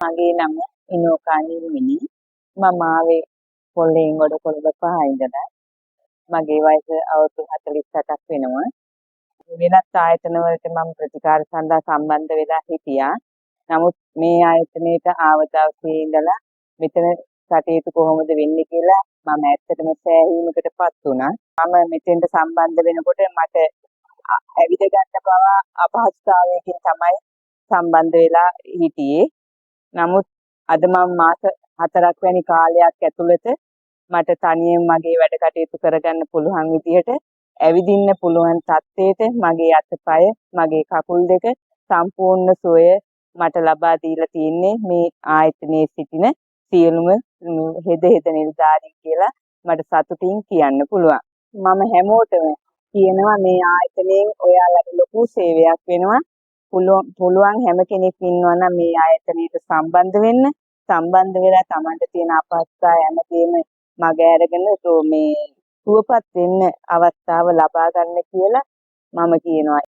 මගේ නම ඉනෝකා නිර්මිනි. මම ආවේ පොල්ලේගොඩ කොළඹ 5 ඉඳලා. මගේ වයස අවුරුදු 48ක් වෙනවා. වෙනත් ආයතන වලට මම ප්‍රතිකාර සඳහා සම්බන්ධ වෙලා හිටියා. නමුත් මේ ආයතනයට ආව දවසේ ඉඳලා මෙතන කටයුතු කොහොමද වෙන්නේ කියලා මම ඇත්තටම සෑහීමකටපත් වුණා. මම මෙතෙන්ට සම්බන්ධ වෙනකොට මට ඇවිද ගන්න පවා අපහසුතාවයකින් තමයි සම්බන්ධ වෙලා හිටියේ. නමුත් අද මම මාස 4ක් වැනි කාලයක් ඇතුළත මට තනියෙන් මගේ වැඩ කටයුතු කරගන්න පුළුවන් විදිහට ඇවිදින්න පුළුවන් තත්ත්වයට මගේ අතපය මගේ කකුල් දෙක සම්පූර්ණ සුවය මට ලබා දීලා තියෙන්නේ මේ ආයතනයේ සිටින සියලුම හෙද නිලධාරීන් කියලා මට සතුටින් කියන්න පුළුවන්. මම හැමෝටම කියනවා මේ ආයතනයෙන් ඔයාලට ලොකු සේවයක් වෙනවා. පුළුවන් හැම කෙනෙක් ඉන්නවා නම් මේ ආයතනයට සම්බන්ධ වෙන්න. සම්බන්ධ වෙලා Tamanට තියෙන අපහසුතා හැමදේම මග අරගෙන මේ සුවපත් වෙන්න අවස්ථාව ලබා ගන්න කියලා මම කියනවා.